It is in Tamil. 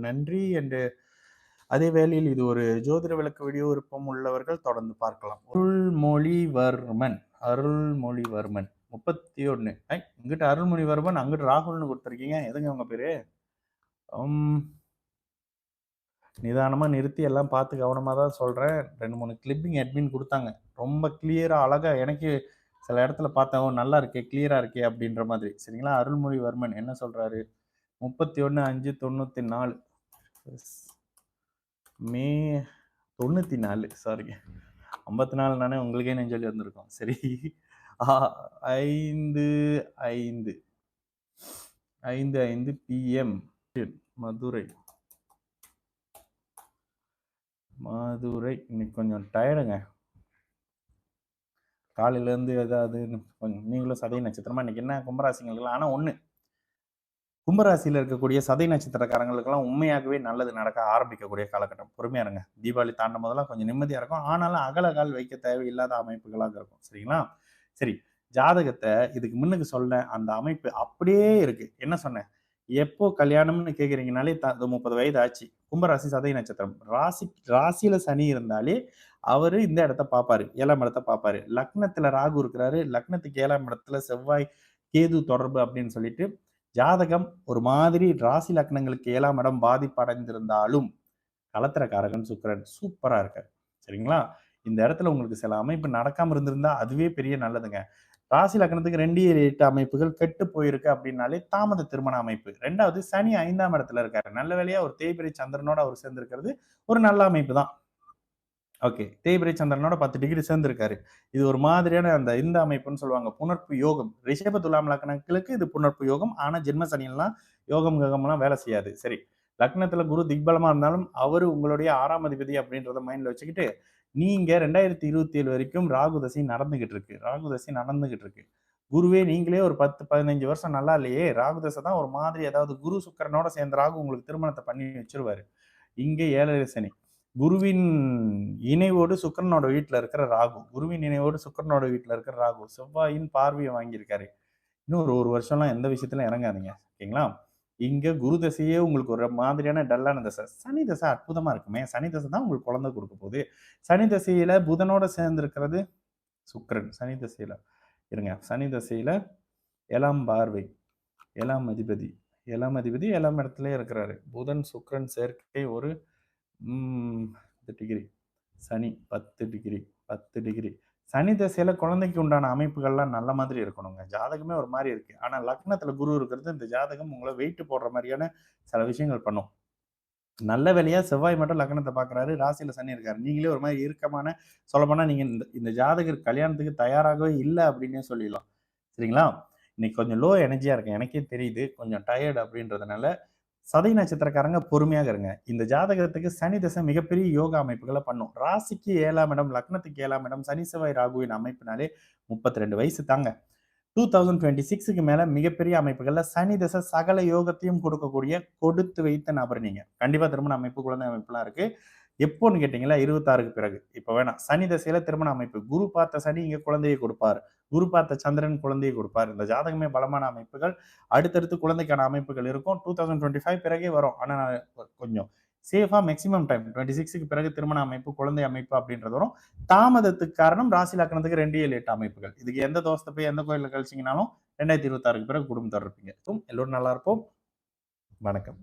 நன்றி என்று அதே வேளையில் இது ஒரு ஜோதிட விளக்கு வீடியோ விருப்பம் உள்ளவர்கள் தொடர்ந்து பார்க்கலாம். அருள்மொழிவர்மன் அருள்மொழிவர்மன் 31. இங்கிட்ட அருள்மொழிவர்மன், அங்கிட்டு ராகுல்னு கொடுத்துருக்கீங்க. எதுங்க உங்க பேரு? நிதானமா நிறுத்தி எல்லாம் பார்த்து கவனமா தான் சொல்றேன். 2, 3 கிளிப்பிங் அட்மின் குடுத்தாங்க. ரொம்ப கிளியரா அழகா எனக்கு சில இடத்துல பார்த்தேன். ஓ! நல்லா இருக்கே, கிளியரா இருக்கே அப்படின்ற மாதிரி. சரிங்களா? அருள்மொழிவர்மன் என்ன சொல்றாரு? 31/5/94 மே 94 சாரிங்க. 54 நானே உங்களுக்கே நெஞ்சொலி வந்திருக்கும். சரி. 5:05 PM மதுரை. இன்னைக்கு கொஞ்சம் டயர்டுங்க. காலையிலேருந்து ஏதாவது கொஞ்சம் நீங்களும் சதய நட்சத்திரமா இன்னைக்கு என்ன கும்பராசிங்களுக்குலாம் ஆனால் ஒன்று கும்பராசியில் இருக்கக்கூடிய சதய நட்சத்திரக்காரங்களுக்கெல்லாம் உண்மையாகவே நல்லது நடக்க ஆரம்பிக்கக்கூடிய காலகட்டம். பொறுமையா இருங்க. தீபாவளி தாண்டும் போதெல்லாம் கொஞ்சம் நிம்மதியா இருக்கும். ஆனாலும் அகலகால் வைக்க தேவையில்லாத அமைப்புகளாக இருக்கும். சரிங்களா? சரி, ஜாதகத்தை இதுக்கு முன்னுக்கு சொன்ன அந்த அமைப்பு அப்படியே இருக்கு. என்ன சொன்னேன்? எப்போ கல்யாணம்னு கேக்குறீங்கனாலே 30 வயது ஆச்சு. கும்பராசி சதய நட்சத்திரம். ராசியில சனி இருந்தாலே அவரு இந்த இடத்த பார்ப்பாரு. 7ஆம் இடத்தை பார்ப்பாரு. லக்னத்துல ராகு இருக்கிறாரு. லக்னத்துக்கு 7ஆம் இடத்துல செவ்வாய் கேது தொடர்பு அப்படின்னு சொல்லிட்டு ஜாதகம் ஒரு மாதிரி ராசி லக்னங்களுக்கு 7ஆம் இடம் பாதிப்படைந்திருந்தாலும் கலத்திரக்காரகன் சுக்கிரன் சூப்பரா இருக்காரு. சரிங்களா? இந்த இடத்துல உங்களுக்கு சில அமைப்பு நடக்காம இருந்திருந்தா அதுவே பெரிய நல்லதுங்க. ராசி லக்னத்துக்கு 2, 8 அமைப்புகள் கெட்டு போயிருக்கு அப்படின்னாலே தாமத திருமண அமைப்பு. 2வது சனி 5ஆம் இடத்துல இருக்காரு. நல்ல வேளையா ஒரு தேய்பிரை சந்திரனோட அவர் சேர்ந்திருக்கிறது ஒரு நல்ல அமைப்பு தான். ஓகே, தேய்பிரை சந்திரனோட 10 டிகிரி சேர்ந்திருக்காரு. இது ஒரு மாதிரியான இந்த அமைப்புன்னு சொல்லுவாங்க புணர்ப்பு யோகம். ரிஷப துலாம் லக்னங்களுக்கு இது புணர்ப்பு யோகம். ஆனா ஜென்ம சனியெல்லாம் யோகம்லாம் வேலை செய்யாது. சரி, லக்னத்துல குரு திக்பலமா இருந்தாலும் அவரு உங்களுடைய 6ஆம் அதிபதி அப்படின்றத மைண்ட்ல வச்சுக்கிட்டு நீங்க 2027 வரைக்கும் ராகு தசை நடந்துகிட்டு இருக்கு. குருவே நீங்களே ஒரு 10-15 வருஷம் நல்லா இல்லையே. ராகு தசை தான் ஒரு மாதிரி, அதாவது குரு சுக்கிரனோட சேர்ந்த ராகு உங்களுக்கு திருமணத்தை பண்ணி வச்சிருவாரு. இங்க 7 சனி. குருவின் இணைவோடு சுக்கிரனோட வீட்டுல இருக்கிற ராகு. செவ்வாயின் பார்வையை வாங்கியிருக்காரு. இன்னும் ஒரு வருஷம்லாம் எந்த விஷயத்துல இறங்காதீங்க. ஓகேங்களா? இங்க குரு தசையே உங்களுக்கு ஒரு மாதிரியான டல்லான தசை. சனி தசை அற்புதமா இருக்குமே. சனி தசை தான் உங்களுக்கு குழந்தை கொடுக்க போகுது. சனி தசையில புதனோட சேர்ந்திருக்கிறது சுக்கிரன். சனி தசையில 7ஆம் பார்வை, 7ஆம் அதிபதி 7ஆம் இடத்துல இருக்கிறாரு. புதன் சுக்கிரன் சேர்க்கை ஒரு 10 டிகிரி. சனி 10 டிகிரி. சனி தசையில குழந்தைக்கு உண்டான அமைப்புகள்லாம் நல்ல மாதிரி இருக்கணுங்க. ஜாதகமே ஒரு மாதிரி இருக்கு. ஆனா லக்னத்துல குரு இருக்கிறது இந்த ஜாதகம் உங்களை வெயிட் போடுற மாதிரியான சில விஷயங்கள் பண்ணும். நல்ல வேலையா செவ்வாய் மட்டும் லக்னத்தை பார்க்குறாரு. ராசியில சனி இருக்காரு. நீங்களே ஒரு மாதிரி இறுக்கமான, சொல்லப்போனா நீங்க இந்த ஜாதகர் கல்யாணத்துக்கு தயாராகவே இல்லை அப்படின்னே சொல்லிடலாம். சரிங்களா? இன்னைக்கு கொஞ்சம் லோ எனர்ஜியா இருக்கேன். எனக்கே தெரியுது. கொஞ்சம் டயர்டு அப்படின்றதுனால சதய நட்சத்திரக்காரங்க பொறுமையாக இருங்க. இந்த ஜாதகத்துக்கு சனி தசை மிகப்பெரிய யோகா அமைப்புகளை பண்ணும். ராசிக்கு 7ஆம் இடம், லக்னத்துக்கு 7ஆம் இடம், சனி செவ்வாய் ராகுவின் அமைப்பினாலே 32 வயசு தாங்க. 2026க்கு மேல மிகப்பெரிய அமைப்புகள்ல சனி தசை சகல யோகத்தையும் கொடுக்கக்கூடிய கொடுத்து வைத்த நபர் நீங்க. கண்டிப்பா திருமண அமைப்பு, குழந்தை அமைப்புலாம் இருக்கு. எப்போன்னு கேட்டீங்களா? 26க்கு பிறகு. இப்ப வேணாம். சனி தசையில திருமண அமைப்பு. குரு பார்த்த சனி இங்க குழந்தையை கொடுப்பார். குரு பார்த்த சந்திரன் குழந்தையை கொடுப்பார். இந்த ஜாதகமே பலமான அமைப்புகள். அடுத்தடுத்து குழந்தைக்கான அமைப்புகள் இருக்கும். 2025 பிறகே வரும். ஆனா கொஞ்சம் சேஃபா மேக்சிமம் டைம் 26க்கு பிறகு திருமண அமைப்பு, குழந்தை அமைப்பு அப்படின்றது வரும். தாமதத்துக்கு காரணம் ராசி லக்னத்துக்கு 2, 7, 8 அமைப்புகள். இதுக்கு எந்த தோஷத்தை போய் எந்த கோயிலில் கழிச்சிங்கனாலும் 2026க்கு பிறகு குடும்பத்தோட இருப்பீங்க. எல்லோரும் நல்லா இருப்போம். வணக்கம்.